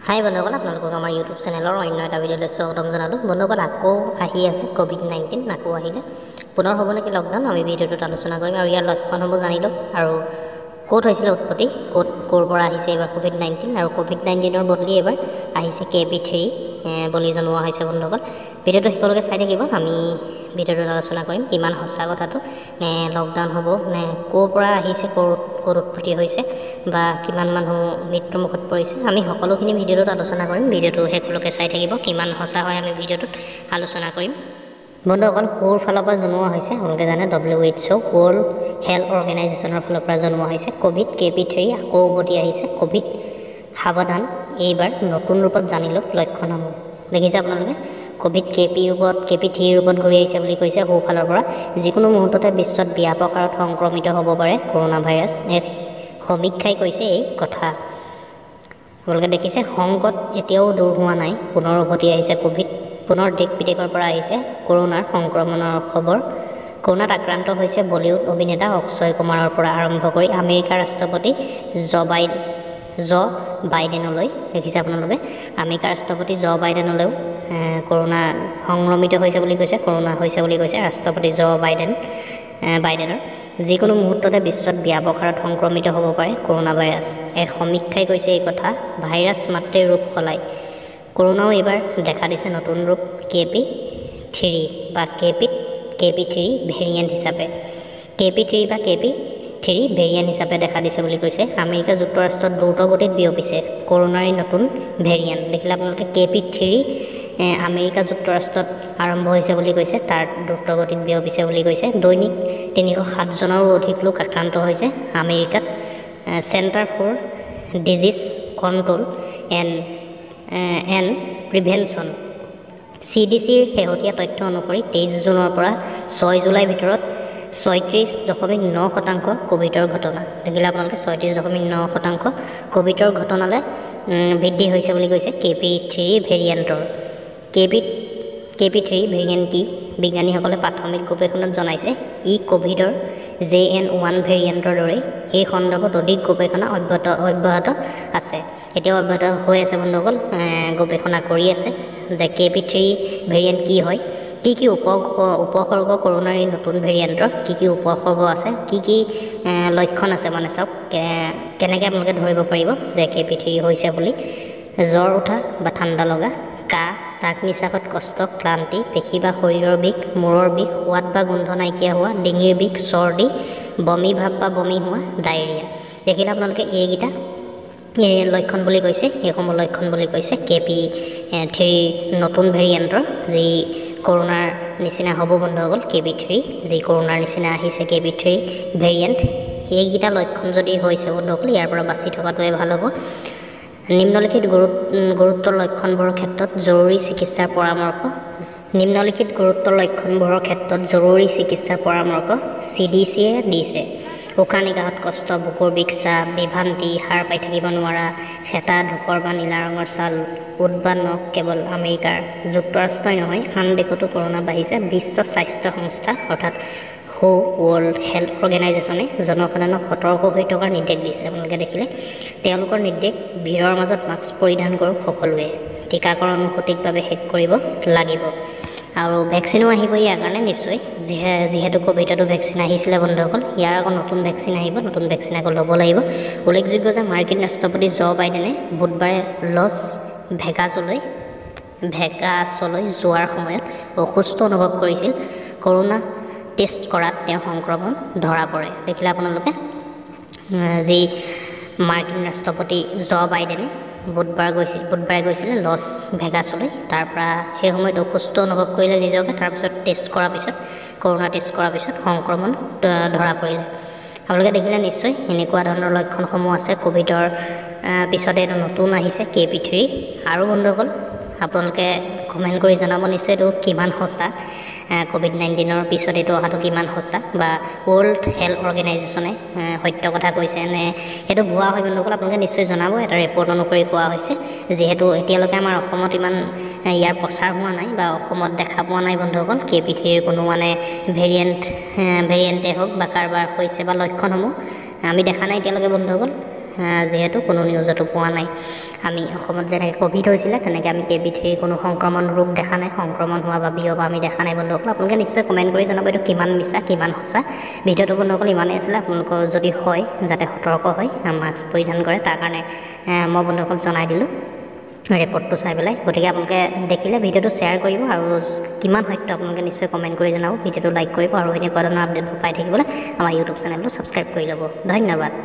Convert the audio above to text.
হাই বন্ধুসকল, আপোনালোকক আমাৰ ইউটিউব চেনেলৰ অন্য এটা ভিডিঅ'লৈ স্বাগতম জনালোঁ। বন্ধুসকল, আকৌ আহি আছে ক'ভিড-19, আকৌ আহিলে পুনৰ হ'ব নেকি লকডাউন, আমি ভিডিঅ'টোত আলোচনা কৰিম আৰু ইয়াৰ লক্ষণসমূহ জানিলোঁ আৰু ক'ত হৈছিলে উৎপত্তি, ক'ৰ পৰা আহিছে এইবাৰ ক'ভিড-19 আৰু ক'ভিড-19ৰ বদলি এইবাৰ আহিছে KP3 বুলি জনোৱা হৈছে। বন্ধুসকল, ভিডিঅ'টো শেষলৈকে চাই থাকিব। আমি ভিডিঅ'টোত আলোচনা কৰিম কিমান সঁচা কথাটো, নে লকডাউন হ'ব, নে ক'ৰ পৰা আহিছে, ক'ত উৎপত্তি হৈছে বা কিমান মানুহ মৃত্যুমুখত পৰিছে, আমি সকলোখিনি ভিডিঅ'টোত আলোচনা কৰিম। ভিডিঅ'টো শেষলৈকে চাই থাকিব, কিমান সঁচা হয় আমি ভিডিঅ'টোত আলোচনা কৰিম। বন্ধুসকল, ক'ৰ ফালৰ পৰা জনোৱা হৈছে আপোনালোকে জানে, WHO ৱৰ্ল্ড হেল্থ অৰ্গেনাইজেশ্যনৰ ফালৰ পৰা জনোৱা হৈছে। ক'ভিড KP3 আকৌ উভতি আহিছে। ক'ভিড সাৱধান, এইবাৰ নতুন ৰূপত জানিলোঁ লক্ষণসমূহ। দেখিছে আপোনালোকে, ক'ভিড KP3 ৰূপত ঘূৰি আহিছে বুলি কৈছে সোঁফালৰ পৰা। যিকোনো মুহূৰ্ততে বিশ্বত ব্যাপক হাৰত সংক্ৰমিত হ'ব পাৰে কৰোণা ভাইৰাছ, এক সমীক্ষাই কৈছে এই কথা। আপোনালোকে দেখিছে, সংকট এতিয়াও দূৰ হোৱা নাই, পুনৰ উভতি আহিছে ক'ভিড। পুনৰ দেশ বিদেশৰ পৰা আহিছে কৰোণাৰ সংক্ৰমণৰ খবৰ। কৰোণাত আক্ৰান্ত হৈছে বলিউড অভিনেতা অক্ষয় কুমাৰৰ পৰা আৰম্ভ কৰি আমেৰিকাৰ ৰাষ্ট্ৰপতি জ' বাইডেনলৈ। দেখিছে আপোনালোকে, আমেৰিকাৰ ৰাষ্ট্ৰপতি জ' বাইডেনলৈও কৰোণা সংক্ৰমিত হৈছে বুলি কৈছে, কৰোণা হৈছে বুলি কৈছে ৰাষ্ট্ৰপতি জ' বাইডেনৰ। যিকোনো মুহূৰ্ততে বিশ্বত ব্যাপক হাৰত সংক্ৰমিত হ'ব পাৰে কৰোণা ভাইৰাছ, এক সমীক্ষাই কৈছে এই কথা। ভাইৰাছ মাত্ৰেই ৰূপ সলায়, কৰোণাও এইবাৰ দেখা দিছে নতুন ৰূপ KP3 বা KP3 ভেৰিয়েণ্ট হিচাপে। KP3 বা KP3 ভেৰিয়েণ্ট হিচাপে দেখা দিছে বুলি কৈছে। আমেৰিকা যুক্তৰাষ্ট্ৰত দ্ৰুতগতিত বিয়পিছে কৰোণাৰ এই নতুন ভেৰিয়েণ্ট। দেখিলে আপোনালোকে, KP3 আমেৰিকা যুক্তৰাষ্ট্ৰত আৰম্ভ হৈছে বুলি কৈছে, তাৰ দ্ৰুতগতিত বিয়পিছে বুলি কৈছে। দৈনিক 307জনৰো অধিক লোক আক্ৰান্ত হৈছে আমেৰিকাত। Centre for disease control and prevention CDCৰ শেহতীয়া তথ্য অনুসৰি 23 জুনৰ পৰা 6 জুলাইৰ ভিতৰত 36.9% ক'ভিডৰ ঘটনা। দেখিলে আপোনালোকে, 36.9% ক'ভিডৰ ঘটনালৈ বৃদ্ধি হৈছে বুলি কৈছে KP3 ভেৰিয়েণ্টৰ। KP3 ভেৰিয়েণ্ট কি? বিজ্ঞানীসকলে প্ৰাথমিক গৱেষণাত জনাইছে ই ক'ভিডৰ JN1 ভেৰিয়েণ্টৰ দৰেই। এই সন্দৰ্ভত অধিক গৱেষণা অব্যাহত আছে, এতিয়াও অব্যাহত হৈ আছে। বন্ধুসকল, গৱেষণা কৰি আছে যে KP3 ভেৰিয়েণ্ট কি হয়, কি উপসৰ্গ কৰোণাৰ এই নতুন ভেৰিয়েণ্টৰ, কি উপসৰ্গ আছে, কি লক্ষণ আছে, মানে চাওক কেনেকৈ আপোনালোকে ধৰিব পাৰিব যে KP3 হৈছে বুলি। জ্বৰ উঠা বা ঠাণ্ডা লগা, কাহ, শ্বাস নিশ্বাসত কষ্ট, ক্লান্তি, পেশী বা শৰীৰৰ বিষ, মূৰৰ বিষ, সোৱাদ বা গোন্ধ নাইকিয়া হোৱা, ডিঙিৰ বিষ, চৰ্দি, বমি ভাৱ বা বমি হোৱা, ডায়েৰিয়া। দেখিলে আপোনালোকে, এইকেইটা লক্ষণ বুলি কৈছে, এইসমূহ লক্ষণ বুলি কৈছে KP3 নতুন ভেৰিয়েণ্টৰ, যি কৰোণাৰ নিচিনা হ'ব। বন্ধুসকল, KP3 যি কৰোণাৰ নিচিনা আহিছে KP3 ভেৰিয়েণ্ট, এইকেইটা লক্ষণ যদি হৈছে বন্ধুসকল, ইয়াৰ পৰা বাচি থকাটোৱে ভাল হ'ব। নিম্নলিখিত গুৰুত্বৰ লক্ষণবোৰৰ ক্ষেত্ৰত জৰুৰী চিকিৎসাৰ পৰামৰ্শ CDCয়ে দিছে। উশাহ নিশাহত কষ্ট, বুকুৰ বিষ, চাপ, বিভ্ৰান্তি, সাৰ পাই থাকিব নোৱাৰা, হেতা, ধূসৰ বা নীলা ৰঙৰ ছাল, ওঁঠ বা নখ। কেৱল আমেৰিকাৰ যুক্তৰাষ্ট্ৰই নহয়, আন দেশতো কৰোণা বাঢ়িছে। বিশ্ব স্বাস্থ্য সংস্থা অৰ্থাৎ ৱৰ্ল্ড হেল্থ অৰ্গেনাইজেশ্যনে জনসাধাৰণক সতৰ্ক হৈ থকাৰ নিৰ্দেশ দিছে। আপোনালোকে দেখিলে, তেওঁলোকৰ নিৰ্দেশ, ভিৰৰ মাজত মাস্ক পৰিধান কৰক সকলোৱে, টীকাকৰণো সঠিকভাৱে শেষ কৰিব লাগিব আৰু ভেকচিনো আহিব ইয়াৰ কাৰণে নিশ্চয়। যিহেতু ক'ভিডতো ভেকচিন আহিছিলে বন্ধুসকল, ইয়াৰ আকৌ নতুন ভেকচিন আহিব, নতুন ভেকচিন আকৌ ল'ব লাগিব। উল্লেখযোগ্য যে মাৰ্কিন ৰাষ্ট্ৰপতি জ' বাইডেনে বুধবাৰে লছ ভেগাছলৈ যোৱাৰ সময়ত অসুস্থ অনুভৱ কৰিছিল। কৰোণা টেষ্ট কৰাত তেওঁ সংক্ৰমণ ধৰা পৰে। দেখিলে আপোনালোকে, যি মাৰ্কিন ৰাষ্ট্ৰপতি জ' বাইডেনে বুধবাৰে গৈছিলে লছ ভেগাছলৈ, তাৰপৰা সেই সময়ত অসুস্থ অনুভৱ কৰিলে নিজকে, তাৰপিছত কৰোণা টেষ্ট কৰাৰ পিছত সংক্ৰমণ ধৰা পৰিলে। আপোনালোকে দেখিলে নিশ্চয়, এনেকুৱা ধৰণৰ লক্ষণসমূহ আছে ক'ভিডৰ পিছতে এইটো নতুন আহিছে KP3। আৰু বন্ধুসকল, আপোনালোকে কমেণ্ট কৰি জনাব নিশ্চয় এইটো কিমান সঁচা, ক'ভিড-19ৰ পিছত এইটো অহাটো কিমান সঁচা, বা ৱৰ্ল্ড হেল্থ অৰ্গেনাইজেশ্যনে সত্য কথা কৈছে নে সেইটো ভুৱা হয়। বন্ধুসকল, আপোনালোকে নিশ্চয় জনাব। এটা ৰিপৰ্ট অনুসৰি কোৱা হৈছে, যিহেতু এতিয়ালৈকে আমাৰ অসমত ইমান ইয়াৰ প্ৰচাৰ হোৱা নাই বা অসমত দেখা পোৱা নাই বন্ধুসকল KP3ৰ কোনো মানে ভেৰিয়েণ্টে হওক বা কাৰোবাৰ হৈছে বা লক্ষণসমূহ আমি দেখা নাই এতিয়ালৈকে বন্ধুসকল। যিহেতু কোনো নিউজতো পোৱা নাই। আমি অসমত যেনেকৈ ক'ভিড হৈছিলে তেনেকৈ আমি KB3 কোনো সংক্ৰমণ ৰোগ দেখা নাই, সংক্ৰমণ হোৱা বা বিয়পা আমি দেখা নাই বন্ধুসকল। আপোনালোকে নিশ্চয় কমেণ্ট কৰি জনাব এইটো কিমান মিছা কিমান সঁচা। ভিডিঅ'টো বন্ধুসকল ইমানেই আছিলে, আপোনালোকৰ যদি হয় যাতে সতৰ্ক হৈ মাস্ক পৰিধান কৰে, তাৰ কাৰণে মই বন্ধুসকল জনাই দিলোঁ ৰিপৰ্টটো চাই পেলাই। গতিকে আপোনালোকে দেখিলে ভিডিঅ'টো শ্বেয়াৰ কৰিব আৰু কিমান সত্য আপোনালোকে নিশ্চয় কমেণ্ট কৰি জনাব, ভিডিঅ'টো লাইক কৰিব আৰু এনেকুৱা ধৰণৰ আপডেটবোৰ পাই থাকিবলৈ আমাৰ ইউটিউব চেনেলটো ছাবস্ক্ৰাইব কৰি ল'ব। ধন্যবাদ।